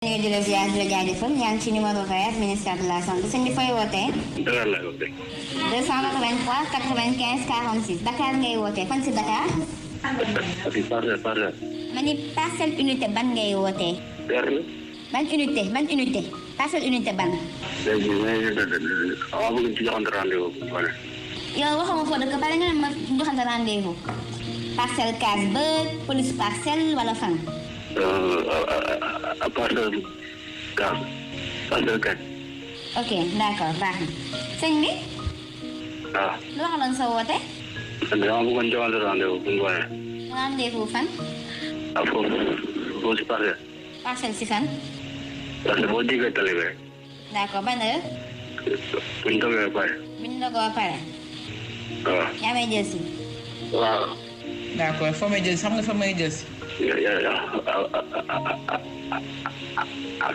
nuyu di la ziar di la jaajëfal yaa ngi ci numéro vert ministère de la santé sëñ bi fooy wootee. Dakar laay wootee. 283 95 46 Dakar ngay wootee fan si Dakar. Fii Parcelles. ma ni parcelle unité ban ngay wootee. ban unité parcelle unité ban. léegi waaw bëgg ci joxante rendez-vous wala. yow waxuma foo dëkk bala nga ne ma joxante rendez-vous. parcelle case ba police parcelle wala fan. Parcelles case. Parcelles case. ok d'accord baax na sëñ bi. waaw. lu waxaloon sa woote. dama bëggoon joxante rendez-vous bu mu wane. rendez-vous fan. ah foofu si Parcelles. parcelle si fan. parce que boo jégee tali bi rek. d'accord ban heure. bu ñu toogee ba pare. bu ñu dogoo ba pare. waaw. yaa may jël si. waaw. d'accord fa may jël si xam nga fa may jël si.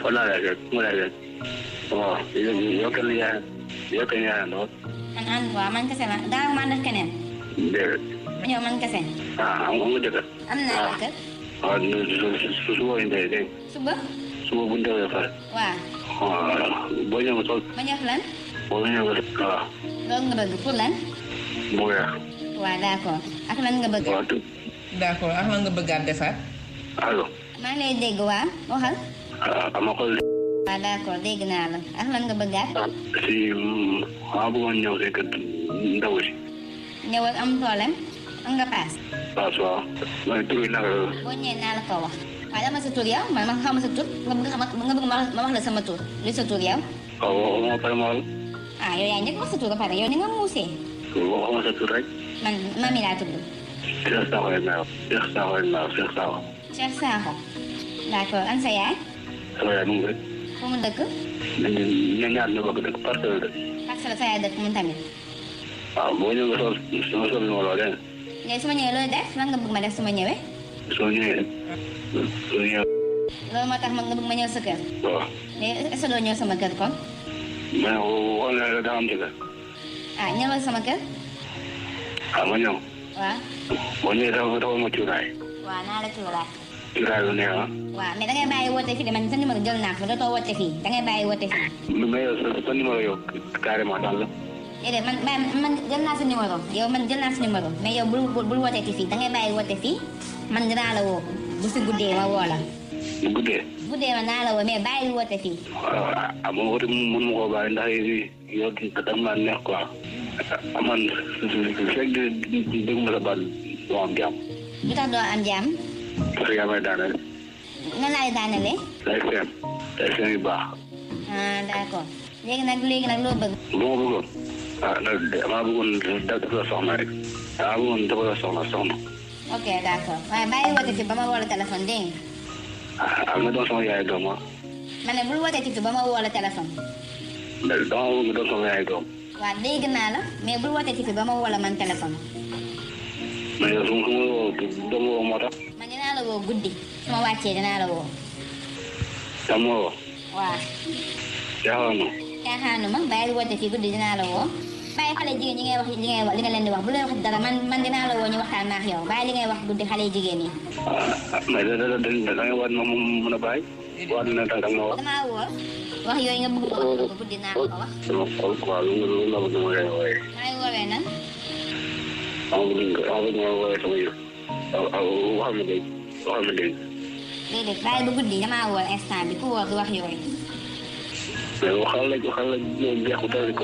fa laa lay rek mu lay rek. waaw yokkal yaa ndox. man ànd waaw man kese la daaw ma ànd ak keneen. déedéet. ma ñëw man kese. am nga jëkkër. am naa jëkkër. waaw suba ñu dee dégg suba. suba bu ñu demee pare. waaw. waaw boo ñëwee sol. ma ñëw lan. boo ñëwee waaw. loolu nga bëgg pour lan. bu weex. waaw d'accord ak lan nga bëgg. waaw tout. d'accord ak lan nga bëggaat defaat. allo. maa ngi lay dégg waa waxal. ama xool. waaw d'accord dégg naa la ak lan nga bëggaat. si maa bëggoon ñëw si kër ndaw si. ñëwal am problème am nga paas. paas waaw. mooy tur yi naka la. boo ñëwee naa la ko wax. waaw dama sa tur yow man ma xam sa tur nga bëgg ma wax la sama tur li sa tur yow. waaw waxuma pare ma wala. ah yow yaa njëkk wax sa tur ba pare yow ni nga muusee. waxuma sa tur rek. man mami laa tudd. Cheikh Sakho rek naa wax. Cheikh Sakho rek naa wax Cheikh Sakho. Cheikh Sakho. d'accord an sa yaay. sama yaay mu ngi rek. fu mu dëkk. ñu ñaar ñu bëgg dëkk Parcelles dëkk. Parcelles sa yaay dëkk moom tamit. waaw boo ñëwee nga sol sama sol ma lool dégg nga. léegi su ma ñëwee looy def lan nga bëgg ma def su ma ñëwee. soo ñëwee. loolu moo tax nga bëgg ma ñëw sa kër. waaw. léegi est-ce que doo ñëw sama kër kon. mais waxoon na la daa am jëkkër. ah ñëwal sama kër. ah ma ñëw. waaw. boo ñëwee dafa ma cuuraay. waaw naa la cuuraay. cuuraay lu neex ah. waaw mais da ngay bàyyi woote fii de man sa numéro jël naa ko dootoo woote fii da ngay bàyyi woote fii. mais yow sa numéro yow carrément daal la. déedéet man jël naa sa numéro yow man jël naa sa numéro mais yow bul wootee fii da ngay bàyyi woote fii man dinaa la woo bu si guddee ma woo la. bu guddee. guddee ma naa la woo mais bàyyi woote fii. waaw ah man woote mun ma koo bàyyi ndax yow da nga maa neex quoi. man fekk dégg ma sa baat doo am jàmm. lu tax doo am jàmm. parce que yaa may daaneel. nan laay daanelee. day feem yu baax. ah d'accord léegi nag loo bëgg. lu ma bëggoon. damaa bëggoon dafa la soxna rek. damaa bëggoon dafa la soxna. ok d'accord waaye bàyyi woote fii ba ma woo la téléphone dégg nga. am na doon sama yaay doom ah. ma ne bul wootee fii ba ma woo la téléphone. dama bëgg doon sama yaay doom. waaw dégg naa la mais bul wootee fii ba ma woo la man téléphone. mais yow su ma woo doo ma woo moo tax. man dinaa la woo guddi su ma wàccee dinaa la woo. dama ma woo. waaw. jaaxal na. caaxaanu ma bàyyi woote fii guddi dinaa la woo. bàyyi xale jigéen ñi ngay wax li nga leen di wax bu leen wax dara man dinaa la woo ñu waxtaan ak yow bàyyi li ngay wax guddi xale jigéen ñi. mais da ngay waat ma mën a bàyyi. waat na da nga ma wax. damaa woo. wax yooyu nga bëgg ko wax guddi naa ko wax. dama xool quoi lu nga bëgg ma koy wooyee. maa ngi woowee nan. ma bëgg ma wooyee sama yëf. waxal ma dégg. déedéet bàyyi ba guddi damaa woo instant bi ku woo du wax yooyu. mais waxal la jeexu dara ko.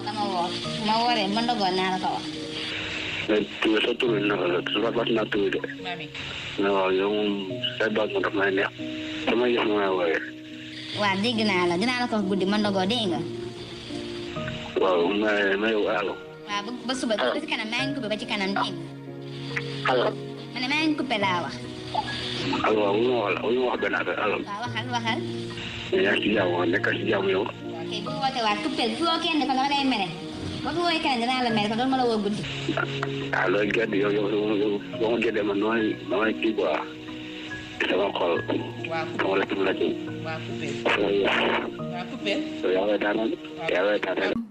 dama woo su ma wooree ba ndogoon naa la ko wax. mais sa tur bi naka la su ma baat naa tur de. mami. mais waaw yow moom say baat moom daf may neex. sama yëf ma may wooyee. waaw dégg naa la dinaa la ko wax guddi ma ndogoo dégg nga. waaw mais yow allo. waaw ba suba ba ci kanam maa ngi coupé ba ci kanam dégg nga. allo. ma ne maa ngi coupé laa wax. allo waaw wu ñu wax benn affaire allo. waaw waxal. yaa ngi ci jàmm nekkal ci jàmm yow. ok bu woote waat coupé fu woo kenn kon dama lay mere. boo fi woowee kenn dinaa la mere kon doon ma la woo guddi. ah loolu gerte yow boo ma génnee man damay kii quoi. sama xol. waa sama la ci. coupé. sama yëf. waa coupé. yaa ngi lay daaneel.